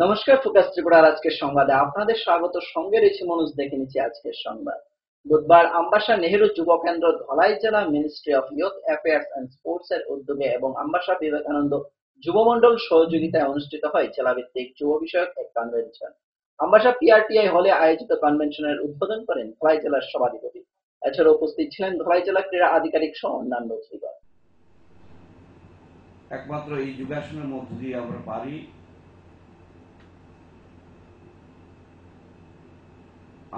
নমস্কার, ফোকাস ত্রিপুরার আজকের সংবাদে আপনাদের স্বাগত। সঙ্গে রয়েছে মনোজ। দেখে নিচ্ছি আজকের সংবাদ। বুধবার আমবাসা নেহেরু যুব কেন্দ্র, ধলাই জেলা ministry of youth affairs and sports এর উদ্যোগে এবং আমবাসা বিবেকানন্দ যুব মণ্ডল সহযোগিতায় অনুষ্ঠিত হয় জেলাভিত্তিক যুব বিষয়ক এক কনভেনশন। আমবাসা পিআরটিআই হলে আয়োজিত কনভেনশনের উদ্বোধন করেন ধলাই জেলার সভাধিপতি। এছাড়া উপস্থিত ছিলেন ধলাই জেলা ক্রীড়া আধিকারিক সহ অন্যান্য অতিথিগণ। একমাত্র এই যোগাসনের মধ্য দিয়ে আমরা পারি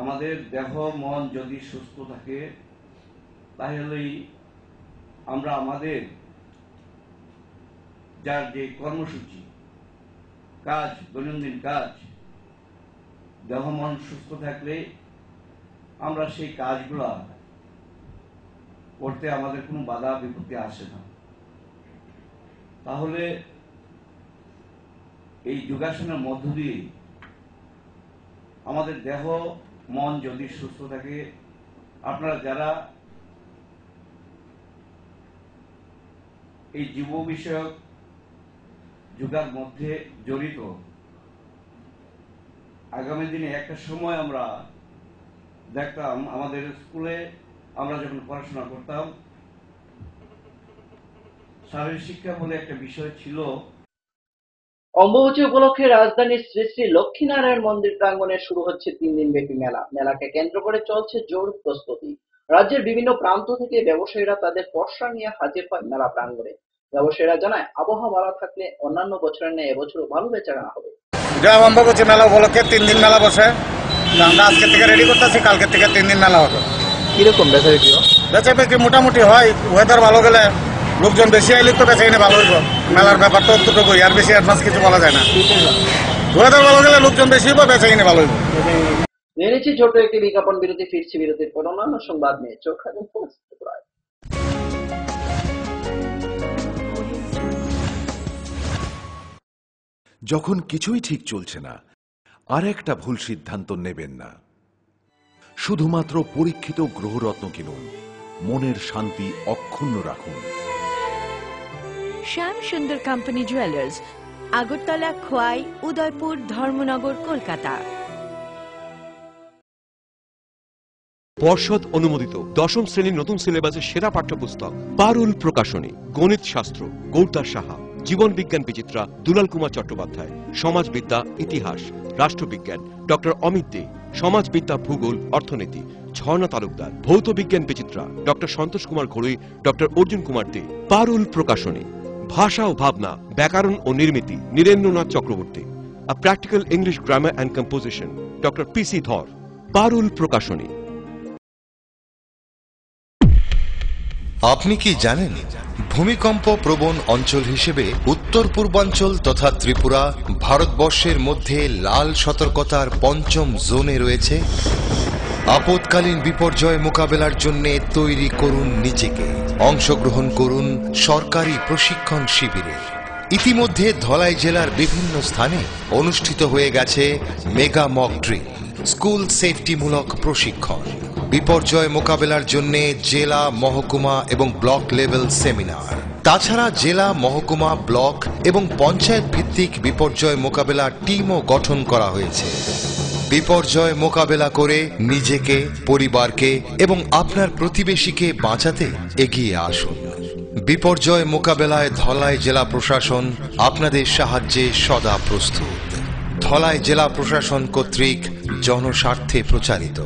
আমাদের দেহ মন যদি সুস্থ থাকে তাহলেই আমরা আমাদের যার যে কর্মসূচি কাজ, দৈনন্দিন কাজ, দেহ মন সুস্থ থাকলে আমরা সেই কাজগুলা করতে আমাদের কোনো বাধা বিপত্তি আসে না। তাহলে এই যোগাসনের মধ্য দিয়ে আমাদের দেহ মন যদি সুস্থ থাকে, আপনারা যারা এই যুব বিষয়ক যোগার মধ্যে জড়িত, আগামী দিনে একটা সময় আমরা দেখতাম আমাদের স্কুলে আমরা যখন পড়াশোনা করতাম শারীরিক শিক্ষা বলে একটা বিষয় ছিল। অম্বুবাচী উপলক্ষে রাজধানীর শ্রী শ্রী লক্ষ্মীনারায়ণ মন্দির প্রাঙ্গণে শুরু হচ্ছে 3 দিন ব্যাপী মেলা। মেলাকে কেন্দ্র করে চলছে জোর প্রস্তুতি। রাজ্যের বিভিন্ন প্রান্ত থেকে ব্যবসায়ীরা তাদের পসরা নিয়ে হাজির হয় মেলা প্রাঙ্গণে। ব্যবসায়ীরা জানায়, আবহাওয়া ভালো থাকলে অন্যান্য বছরের ন্যায় এবছরও ভালো বেচাকেনা হবে। অম্বুবাচী মেলা উপলক্ষে 3 দিন মেলা বসে। আমরা আজকে থেকে রেডি করতেছি, কালকে থেকে 3 দিন মেলা হবে। কিরকম বেচা বিক্রি মোটামুটি হয়। ওয়েদার ভালো গেলে, লোকজন বেশি আইলে তো বেচা কিনে ভালো হইব। মেলার ব্যাপারটা অতটুকুই, আর বেশি অ্যাডভান্স কিছু বলা যায় না। ওয়েদার ভালো গেলে লোকজন বেশি হইব, বেচা কিনে ভালো হইব। নিয়ে নিচ্ছি ছোট একটি বিজ্ঞাপন বিরতি। ফিরছি বিরতির পর অন্যান্য সংবাদ নিয়ে। চোখ রাখুন ফোকাস ত্রিপুরায়। যখন কিছুই ঠিক চলছে না, আর একটা ভুল সিদ্ধান্ত নেবেন না। শুধুমাত্র পরীক্ষিত গ্রহরত্ন কিনুন, মনের শান্তি অক্ষুণ্ণ রাখুন। শ্যাম সুন্দর কোম্পানি জুয়েলার্স, আগরতলা, খোয়াই, উদয়পুর, ধর্মনগর, কলকাতা। পর্ষদ অনুমোদিত 10ম শ্রেণীর নতুন সিলেবাসের সেরা পাঠ্যপুস্তক পারুল প্রকাশনী। গণিত শাস্ত্র গৌরদাস সাহা, জীবন বিজ্ঞান বিচিত্রা দুলাল কুমার চট্টোপাধ্যায়, সমাজবিদ্যা ইতিহাস রাষ্ট্রবিজ্ঞান ডক্টর অমিত দে, সমাজবিদ্যা ভূগোল অর্থনীতি ঝর্ণা তালুকদার, ভৌত বিজ্ঞান বিচিত্রা ডক্টর সন্তোষ কুমার ঘড়ুই, ডক্টর অর্জুন কুমার দে। পারুল প্রকাশনী। ভাষা ও ভাবনা, ব্যাকরণ ও নির্মিতি Nirendranath Chakraborty. A practical English grammar and composition doctor PC Dhar. Parul প্রকাশনী। আপনি কি জানেন, ভূমিকম্প প্রবণ অঞ্চল হিসেবে উত্তর পূর্বাঞ্চল তথা ত্রিপুরা ভারতবর্ষের মধ্যে লাল সতর্কতার 5ম জোনে রয়েছে? আপৎকালীন বিপর্যয় মোকাবেলার জন্য তৈরি করুন নিজেকে। অংশগ্রহণ করুন সরকারি প্রশিক্ষণ শিবিরে। ইতিমধ্যে ধলাই জেলার বিভিন্ন স্থানে অনুষ্ঠিত হয়ে গেছে মেগা মক ড্রিল, স্কুল সেফটিমূলক প্রশিক্ষণ, বিপর্যয় মোকাবেলার জন্য জেলা, মহকুমা এবং ব্লক লেভেল সেমিনার। তাছাড়া জেলা, মহকুমা, ব্লক এবং পঞ্চায়েত ভিত্তিক বিপর্যয় মোকাবেলা টিমও গঠন করা হয়েছে। বিপর্যয় মোকাবেলা করে নিজেকে, পরিবারকে এবং আপনার প্রতিবেশীকে বাঁচাতে এগিয়ে আসুন। বিপর্যয় মোকাবেলায় ধলাই জেলা প্রশাসন আপনাদের সাহায্যে সদা প্রস্তুত। ধলাই জেলা প্রশাসন কর্তৃক জনস্বার্থে প্রচারিত।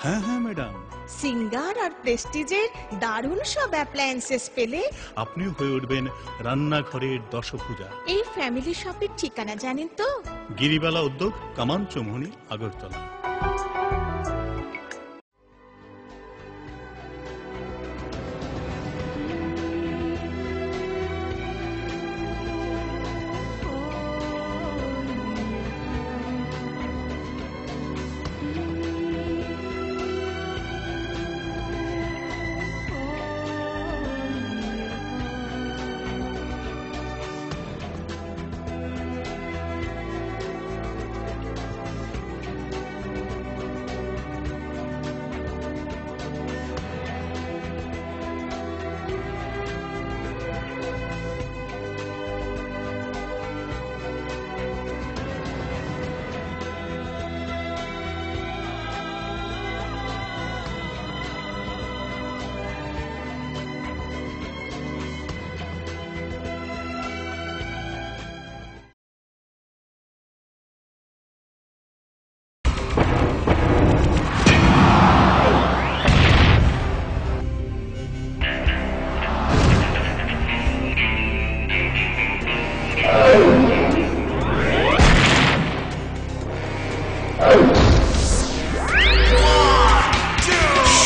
হ্যাঁ হ্যাঁ ম্যাডাম, সিঙ্গার আর প্রেস্টিজের দারুণ সব অ্যাপ্লায়েন্সেস পেলে আপনিও হয়ে উঠবেন রান্নাঘরের দশভুজা। এই ফ্যামিলি শপের ঠিকানা জানেন তো? গিরিবালা উদ্যোগ, কামান চৌমুহনী, আগরতলা।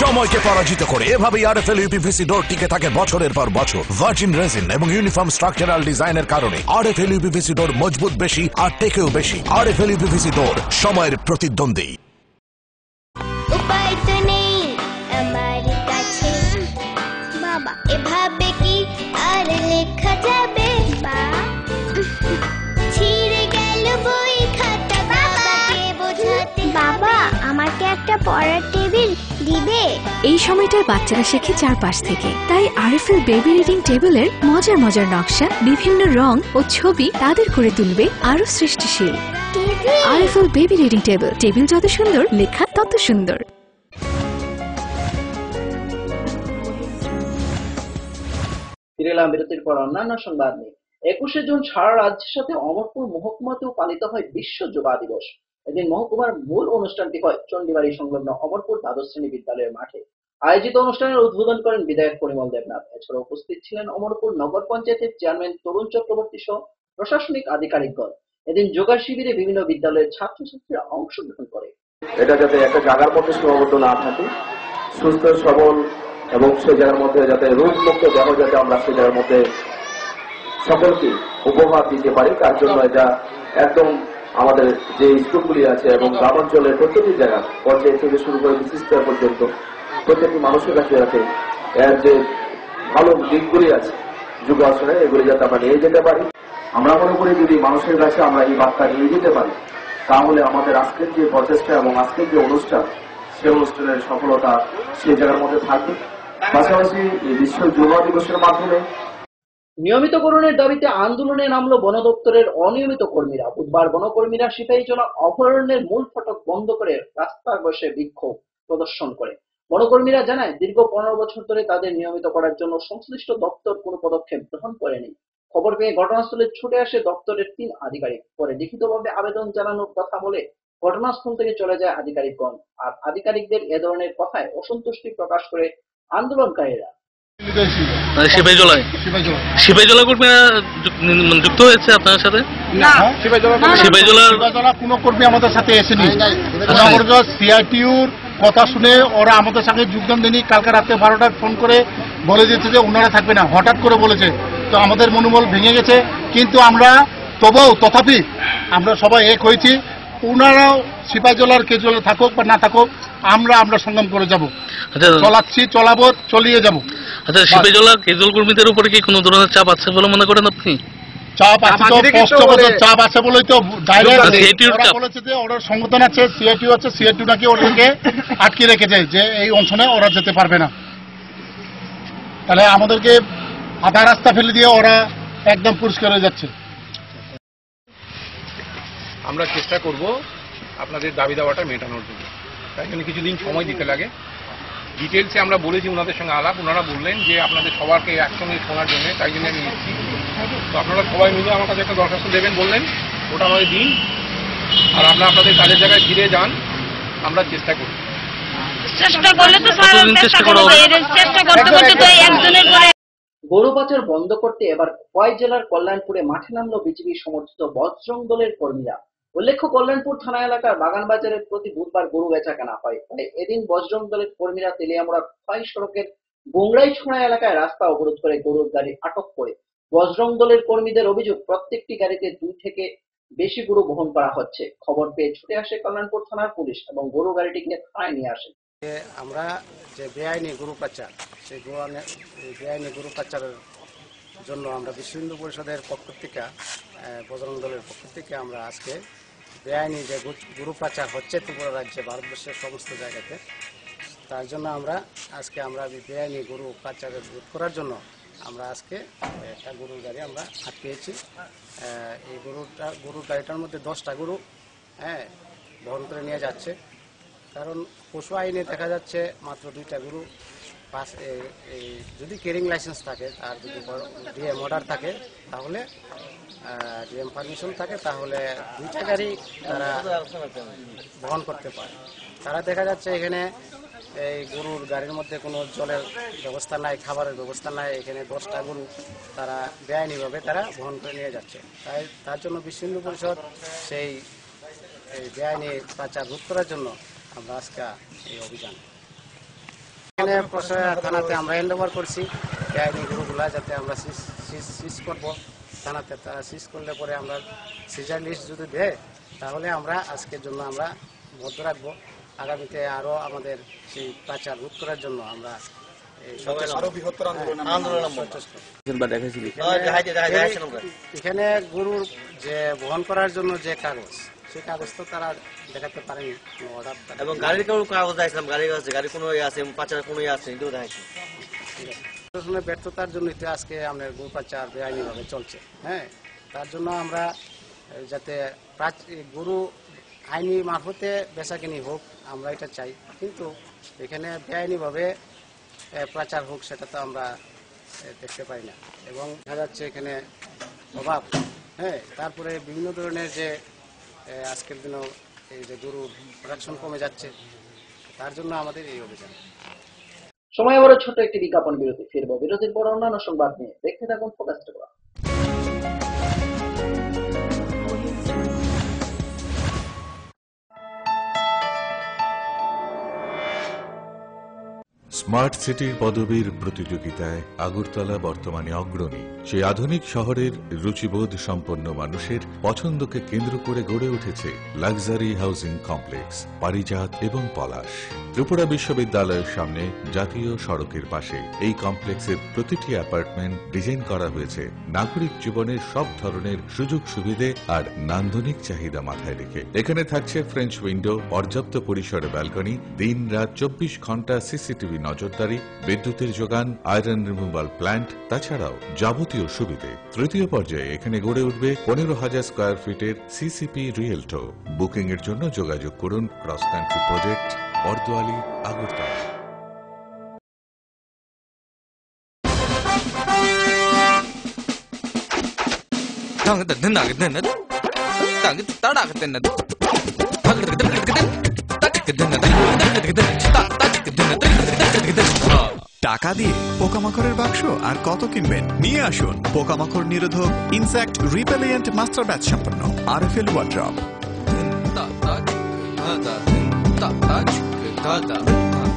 সময়কে পরাজিত করে এভাবেই আরএফএল ইউপিভিসি ডোর টিকে থাকে বছরের পর বছর। ভার্জিন রেজিন এবং ইউনিফর্ম স্ট্রাকচারাল ডিজাইনের কারণে আরএফএল ইউপিভিসি ডোর মজবুত বেশি আর টেকেও বেশি। আরএফএল ইউপিভিসি ডোর, সময়ের প্রতিদ্বন্দ্বী। উপায় তো নেই আমার কাছে বাবা, এভাবে কি আর লেখা যাবে? ছিঁড়ে গেল বই খাতা, বাবাকে বোঝাতে। বাবা, আমাকে একটা পড়ার টেবিল দিবে? এই সময়টার বাচ্চারা শেখে চারপাশ থেকে, তাই আরএফএল বেবি রিডিং টেবিলের মজার মজার নকশা, বিভিন্ন রং ও ছবি তাদের করে তুলবে আরো সৃষ্টিশীল। RFL baby reading table, table যত সুন্দর, লেখা তত সুন্দর। ফিরে এলাম বিরতির পর অন্যান্য সংবাদ নিয়ে। 21শে জুন সারা রাজ্যের সাথে অমরপুর মহকুমাতেও পালিত হয় বিশ্ব যুবা দিবস। এদিন মহকুমার মূল অনুষ্ঠানটি হয় চণ্ডীবাড়ি সংলগ্ন অমরপুর দ্বাদশ শ্রেণী বিদ্যালয়ের মাঠে। আয়োজিত অনুষ্ঠানের উদ্বোধন করেন বিধায়ক পরিমল দেবনাথ। এছাড়া উপস্থিত ছিলেন অমরপুর নগর পঞ্চায়েতের চেয়ারম্যান তরুণ চক্রবর্তী সহ প্রশাসনিক আধিকারিকগণ। এদিন যোগা শিবিরে বিভিন্ন বিদ্যালয়ের ছাত্রছাত্রীরা অংশগ্রহণ করে। এটা যাতে একটা জায়গার মধ্যে সীমাবদ্ধ না থাকে, সুস্থ সবল এবং সেই জায়গার মধ্যে যাতে রোগমুক্ত দেহ যাতে আমরা সেই জায়গার মধ্যে সকলকে উপহার দিতে পারি, তার জন্য এটা একদম আমাদের যে স্কুলগুলি আছে এবং গ্রামাঞ্চলের প্রত্যেকটি জায়গা পর্যায়ে থেকে শুরু করে বিশেষ স্তর পর্যন্ত প্রত্যেকটি মানুষের কাছে যাতে এর যে ভালো দিকগুলি আছে যোগাসনে, এগুলি যাতে আমরা নিয়ে যেতে পারি। আমরা মনে করি যদি মানুষের কাছে আমরা এই বার্তা নিয়ে যেতে পারি, তাহলে আমাদের আজকের যে প্রচেষ্টা এবং আজকের যে অনুষ্ঠান, সেই অনুষ্ঠানের সফলতা সেই জায়গার মধ্যে থাকবে। পাশাপাশি এই বিশ্ব যুবা দিবসের মাধ্যমে নিয়মিতকরণের দাবিতে আন্দোলনে নামলো বন দপ্তরের অনিয়মিত কর্মীরা। বুধবার বনকর্মীরা সিপাহীজলা অভয়ারণ্যের মূল ফটক বন্ধ করে রাস্তায় বসে বিক্ষোভ প্রদর্শন করে। বনকর্মীরা জানায়, দীর্ঘ 15 বছর ধরে তাদের নিয়মিত করার জন্য সংশ্লিষ্ট দপ্তর কোনো পদক্ষেপ গ্রহণ করেনি। খবর পেয়ে ঘটনাস্থলে ছুটে আসে দপ্তরের 3 আধিকারিক। পরে লিখিতভাবে আবেদন জানানোর কথা বলে ঘটনাস্থল থেকে চলে যায় আধিকারিকগণ। আর আধিকারিকদের এ ধরনের কথায় অসন্তুষ্টি প্রকাশ করে আন্দোলনকারীরা। সিপাহীজলা কর্মীরা যুক্ত হয়েছে আপনার সাথে? না, সিপাহীজলা কোনো কর্মী আমাদের সাথে এসেনি। সিআইটিউর কথা শুনে ওরা আমাদের সঙ্গে যোগদান দেয়নি। কালকে রাতে 12টায় ফোন করে বলে দিচ্ছে যে ওনারা থাকবে না, হঠাৎ করে বলেছে। তো আমাদের মনোবল ভেঙে গেছে, কিন্তু আমরা তথাপি আমরা সবাই এক হয়েছি। ওনারাও সিপাহীজলার কেজুয়ালে থাকুক বা না থাকুক, আমরা সংগ্রাম করে যাব, চলাবো, চলিয়ে যাব। আচ্ছা, সিপাহীজলা কেজুয়াল কর্মীদের উপরে কি কোনো ধরনের চাপ আছে বলে মনে করেন আপনি? চাপ আছে তো, চাপ আছে বলেই তো ডাইরেক্ট বলেছে যে ওদের সংগঠন আছে, সিআইটিউ আছে, সিআইটিউ নাকি ওদেরকে আটকে রেখেছে যে এই অঞ্চলে ওরা যেতে পারবে না। তাহলে আমাদেরকে আধা রাস্তা ফেলে দিয়ে ওরা একদম পরিষ্কার হয়ে যাচ্ছে। আমরা চেষ্টা করব আপনাদের দাবি দাওয়াটা মেটানোর জন্য। তাই জন্য কিছুদিন সময় দিতে লাগে। ডিটেলসে আমরা বলেছি ওনাদের সঙ্গে আলাপ, ওনারা বললেন যে আপনাদের সবারকে একসঙ্গে শোনার জন্য, তাই জন্য আমি এসেছি। তো আপনারা সবাই মিলে আমার কাছে একটা দরখাস্ত দেবেন বললেন, ওটা আমাদের দিন। আর আপনারা আপনাদের কাজের জায়গায় ফিরে যান, আমরা চেষ্টা করি। গরু পাচার বন্ধ করতে এবার খোয়াই জেলার কল্যাণপুরে মাঠে নামলো বিজেপি সমর্থিত বজরং দলের কর্মীরা। উল্লেখ্য, কল্যাণপুর থানা এলাকার বাগান বাজারের প্রতি বুধবার গরু বেচা কেনা হয়। এদিন বজরং দলের কর্মীরা তেলিয়ামুড়া খোয়াই সড়কের গোংরাইছড়া এলাকায় রাস্তা অবরোধ করে গরুর গাড়ি আটক করে। বজরং দলের কর্মীদের অভিযোগ, প্রত্যেকটি গাড়িতে 2 থেকে বেশি গরু বহন করা হচ্ছে। খবর পেয়ে ছুটে আসে কল্যাণপুর থানার পুলিশ এবং গরু গাড়িটিকে থানায় নিয়ে আসে। আমরা যে বেআইনি গরু পাচার, সেই বেআইনি গরু পাচারের জন্য আমরা বিশ্ব হিন্দু পরিষদের পক্ষ থেকে, বজরং দলের পক্ষ থেকে আমরা আজকে বেআইনি যে গরু পাচার হচ্ছে ত্রিপুরা রাজ্যে, ভারতবর্ষের সমস্ত জায়গাতে, তার জন্য আজকে আমরা বেআইনি গরু পাচারের রোধ করার জন্য আমরা আজকে একটা গরুর গাড়ি আমরা আটকেছি। এই গরুর গাড়িটার মধ্যে 10টা গরু বহন করে নিয়ে যাচ্ছে। কারণ পশু আইনে দেখা যাচ্ছে মাত্র 2টা গরু যদি কেরিং লাইসেন্স থাকে, আর যদি ডিএম অর্ডার থাকে, তাহলে ডিএম পারমিশন থাকে, তাহলে 2টা গাড়ি তারা বহন করতে পারে। তারা দেখা যাচ্ছে এখানে এই গরুর গাড়ির মধ্যে কোনো জলের ব্যবস্থা নাই, খাবারের ব্যবস্থা নাই। এখানে 10টা গরু তারা বেআইনিভাবে তারা বহন করে নিয়ে যাচ্ছে। তাই তার জন্য বিশ্ব হিন্দু পরিষদ সেই বেআইনি পাচার রোধ করার জন্য আমরা আজকে এই অভিযান এখানে থানাতে আমরা হ্যান্ডওভার করছি। বেআইনি গরুগুলা যাতে আমরা সিজ করবো থানাতে, তারা সিজ করলে পরে আমরা সিজার লিস্ট যদি দেয় তাহলে আমরা আজকের জন্য আমরা বদ্ধ রাখবো। আগামীতে আরো আমাদের সেই পাচার রোধ করার জন্য আমরা এখানে গরুর যে বহন করার জন্য যে কাগজ, সেই কাগজ তো তারা দেখাতে পারেনি। এবং গাড়ির কোনো কাগজ দেখাইছিলাম, গাড়ি আছে, গাড়ি কোনো আছে, পাচার কোনো আছে, এটাও দেখাইছি। ব্যর্থতার জন্য আজকে আমাদের গরু পাচার বেআইনিভাবে চলছে। হ্যাঁ, তার জন্য আমরা যাতে গরু আইনি মারফতে বেচাকিনি হোক আমরা এটা চাই, কিন্তু এখানে বেআইনিভাবে পাচার হোক সেটা তো আমরা দেখতে পাই না। এবং দেখা যাচ্ছে এখানে অভাব। হ্যাঁ, তারপরে বিভিন্ন ধরনের যে আজকের দিনেও এই যে গরু প্রোডাকশন কমে যাচ্ছে, তার জন্য আমাদের এই অভিযান। সময় আবারও ছোট একটি বিজ্ঞাপন বিরতি, ফিরবো বিরতির পর অন্যান্য সংবাদ নিয়ে। দেখতে থাকুন ফোকাস ত্রিপুরা। স্মার্ট সিটির পদবীর প্রতিযোগিতায় আগরতলা বর্তমানে অগ্রণী। সেই আধুনিক শহরের রুচিবোধ সম্পন্ন মানুষের পছন্দকে কেন্দ্র করে গড়ে উঠেছে লাক্সারি হাউজিং কমপ্লেক্স পারিজাত এবং পলাশ। ত্রিপুরা বিশ্ববিদ্যালয়ের সামনে জাতীয় সড়কের পাশে এই কমপ্লেক্সের প্রতিটি অ্যাপার্টমেন্ট ডিজাইন করা হয়েছে নাগরিক জীবনের সব ধরনের সুযোগ সুবিধে আর নান্দনিক চাহিদা মাথায় রেখে। এখানে থাকছে ফ্রেঞ্চ উইন্ডো, পর্যাপ্ত পরিসরে ব্যালকনি, দিন রাত 24 ঘন্টা সিসিটিভি নজরদারি, বিদ্যুতের যোগান, আয়রন রিমুভাল প্ল্যান্ট, তাছাড়াও যাবতীয় সুবিধে। তৃতীয় পর্যায়ে এখানে গড়ে উঠবে 15,000 স্কয়ার ফিটের সিসিপি রিয়েলটো। বুকিং এর জন্য যোগাযোগ করুন cross country project, Bordowali, Agartala. টাকা দিয়ে পোকামাকড়ের বাক্স আর কত কিনবেন? নিয়ে আসুন পোকামাকড় নিরোধক ইনসেক্ট রিপেলিয়েন্ট মাস্টার ব্যাচ সম্পন্ন আরএফএল ওয়ার্ড্রপ।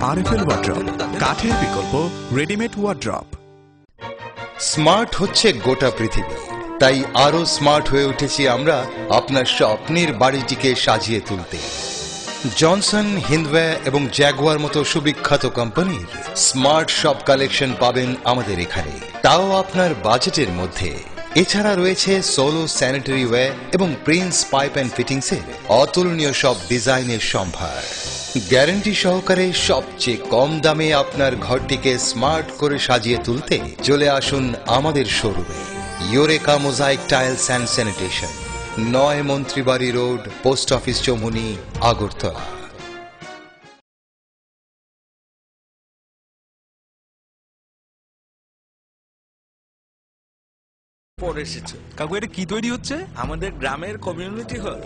আরএফএল ওয়ার্ড্রপ, কাঠের বিকল্প রেডিমেড ওয়ার্ড্রপ। স্মার্ট হচ্ছে গোটা পৃথিবী, তাই আরো স্মার্ট হয়ে উঠেছি আমরা আপনার স্বপ্নের বাড়িটিকে সাজিয়ে তুলতে। জনসন, হিন্দওয়ে এবং জ্যাগুয়ার মতো সুবিখ্যাত কোম্পানির স্মার্ট সব কালেকশন পাবেন আমাদের এখানে, তাও আপনার বাজেটের মধ্যে। এছাড়া রয়েছে সোলো স্যানিটারি ওয়ে এবং প্রিন্স পাইপ অ্যান্ড ফিটিংসের অতুলনীয় সব ডিজাইনের সম্ভার। গ্যারান্টি সহকারে সবচেয়ে কম দামে আপনার ঘরটিকে স্মার্ট করে সাজিয়ে তুলতে চলে আসুন আমাদের শোরুমে। Eureka mosaic tiles and sanitation, 9 Mantribari road, post office Choumuhani, Agartala. পরে এসেছে কাকু, এটা কি তৈরি হচ্ছে? আমাদের গ্রামের কমিউনিটি হল।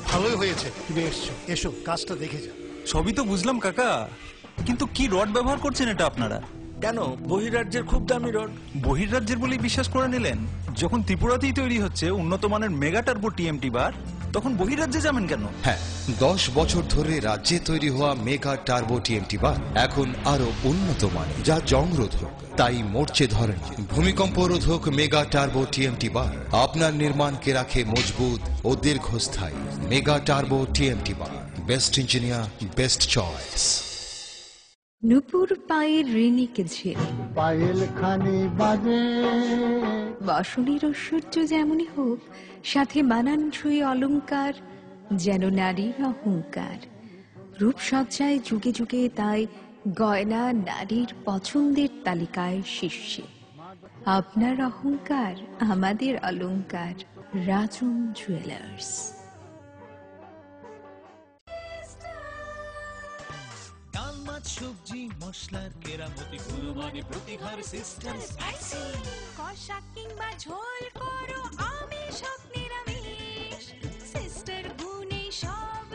ভালোই হয়েছে তুমি এসছো, এসো কাজটা দেখে যা। সবই তো বুঝলাম কাকা, কিন্তু কি রড ব্যবহার করছেন এটা আপনারা? কেন, বহিরাজ্যের খুব দামি রড। বহিরাজ্যের বলেই বিশ্বাস করে নিলেন? যখন ত্রিপুরাতেই তৈরি হচ্ছে উন্নত মানের মেগা টার্বো টিএমটি বার, তখন বহিরাজ্যে যাবেন কেন? হ্যাঁ, 10 বছর ধরে রাজ্যে তৈরি হওয়া মেগা টার্বো টিএমটি বার এখন আরো উন্নত মানের, যা জংরোধক, তাই মরচে ধরে না। ভূমিকম্প রোধক মেগা টার্বো টিএমটি বার আপনার নির্মাণকে রাখে মজবুত ও দীর্ঘস্থায়ী। Mega turbo TMT bar, best engineer, best choice. নুপুর পায়ের ঋণিকে ঝিল, পায়েল খানি বাজে। বসনের ঐশ্বর্য যেমনই হোক, সাথে মানানসই অলংকার, যেন নারীর অহংকার। রূপসজ্জায় যুগে যুগে তাই গয়না নারীর পছন্দের তালিকায় শীর্ষে। আপনার অহংকার আমাদের অলংকার, রাজন জুয়েলার্স। সবজি মশলার কেরামতি গুণমানে প্রতিঘর সিস্টেম স্পাইসি। কষা কিংবা ঝোল করো আমিষ হোক নিরামিষ, সিস্টার গুণে সব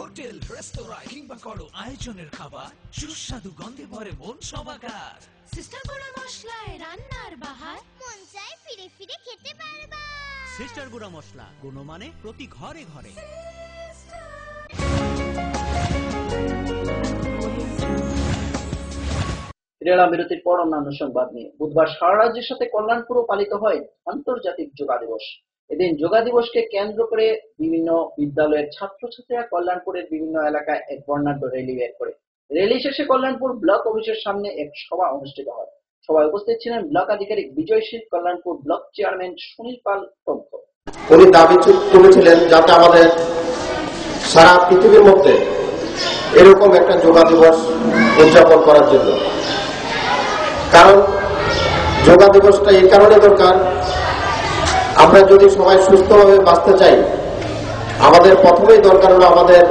হোটেল রেস্তোরাঁ কিংবা করো আয়োজনের খাবার সুস্বাদু গন্ধে ভরে মন সমাকার। সিস্টার গুঁড়া মশলায় রান্নার বাহার মন চায় ফিরে ফিরে খেতে পারবা। সিস্টার গুঁড়া মশলা গুণমানে প্রতি ঘরে ঘরে। ক্রীড়া বিরতির পর অন্যান্য সংবাদ নিয়ে বুধবার সারা রাজ্যের সাথে কল্যাণপুরে পালিত হয় আন্তর্জাতিক যোগা দিবস। এদিন যোগা দিবসকে কেন্দ্র করে বিভিন্ন বিদ্যালয়ের ছাত্রছাত্রীরা কল্যাণপুরের বিভিন্ন এলাকায় এক বর্ণাঢ্য র্যালি বের করে। র্যালি শেষে কল্যাণপুর ব্লক অফিসের সামনে এক সভা অনুষ্ঠিত হয়। সভায় উপস্থিত ছিলেন ব্লক আধিকারিক বিজয়শীল, কল্যাণপুর ব্লক চেয়ারম্যান সুনীল পাল প্রমুখ। উনি দাবি তুলেছিলেন যাতে আমাদের সারা পৃথিবীর মধ্যে এরকম একটা যোগা দিবস উদযাপন করার জন্য। কারণ যোগা দিবসটা এই কারণে দরকার, আমরা যদি সবাই সুস্থভাবে বাঁচতে চাই আমাদের প্রথমেই দরকার হলো আমাদের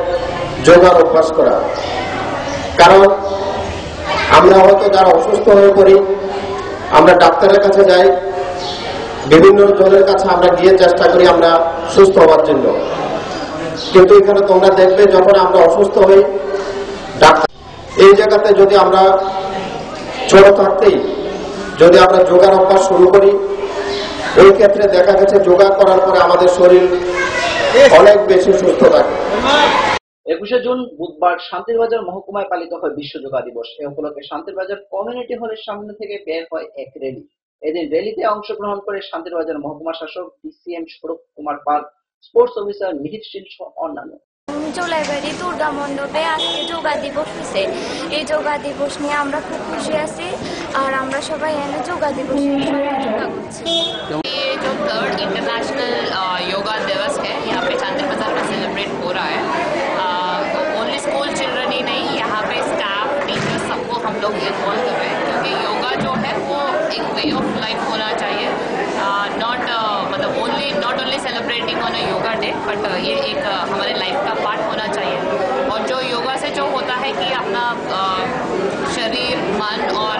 যোগার অভ্যাস করা। কারণ আমরা হয়তো যারা অসুস্থ হয়ে পড়ি আমরা ডাক্তারের কাছে যাই, বিভিন্ন জনের কাছে আমরা গিয়ে চেষ্টা করি আমরা সুস্থ হওয়ার জন্য, কিন্তু এখানে তোমরা দেখবে যখন আমরা অসুস্থ হই ডাক্তার এই জায়গাতে যদি আমরা ছোট থাকতেই যদি আমরা যোগার অভ্যাস শুরু করি এই ক্ষেত্রে দেখা গেছে যোগা করার পরে আমাদের শরীর অনেক বেশি সুস্থ থাকে। 21শে জুন বুধবার শান্তিরবাজার মহকুমায় পালিত হয় বিশ্ব যোগা দিবস। এ উপলক্ষে শান্তিরবাজার কমিউনিটি হলের সামনে থেকে বের হয় এক র্যালি। এদিন র্যালিতে অংশগ্রহণ করে শান্তিরবাজার মহকুমা শাসক ডিসিএম স্বরূপ কুমার পাল, স্পোর্টস অফিসার মিহির শীল সহ অন্যান্য। জুলাইবাড়ি দুর্গা মণ্ডপে আজকে যোগা দিবস হয়েছে। এই যোগা দিবস নিয়ে আমরা খুব খুশি আছি আর আমরা সবাই এনে যোগা দিবস করছি। ये जो 3rd इंटरनेशनल योगा दिवस है यहाँ पे चांदनी बाजार में सेलिब्रेट हो रहा है। ओनली स्कूल चिल्ड्रन ही नहीं, यहाँ पे स्टाफ, टीचर्स सबको हम लोग इन्वॉल्व कर रहे हैं क्योंकि योगा जो है वो एक वे ऑफ लाइफ होना चाहिए। मतलब not only celebrating on a yoga day but ये एक हमारे लाइफ का पार्ट होना चाहिए। और जो योगा से जो होता है कि अपना शरीर, मन और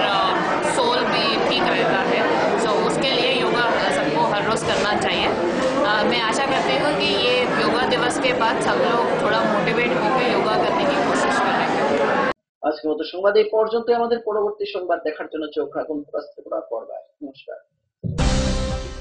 सोल भी ठीक रहता है, सो उसके लिए योगा सबको हर रोज करना चाहिए। मैं आशा करती हूँ कि ये योगा दिवस के बाद सब लोग थोड़ा मोटिवेट होकर योगा करने की कोशिश करेंगे। আজকের মতো সংবাদ এই পর্যন্ত। আমাদের পরবর্তী সংবাদ দেখার জন্য চোখ রাখুন পর্দায়। নমস্কার।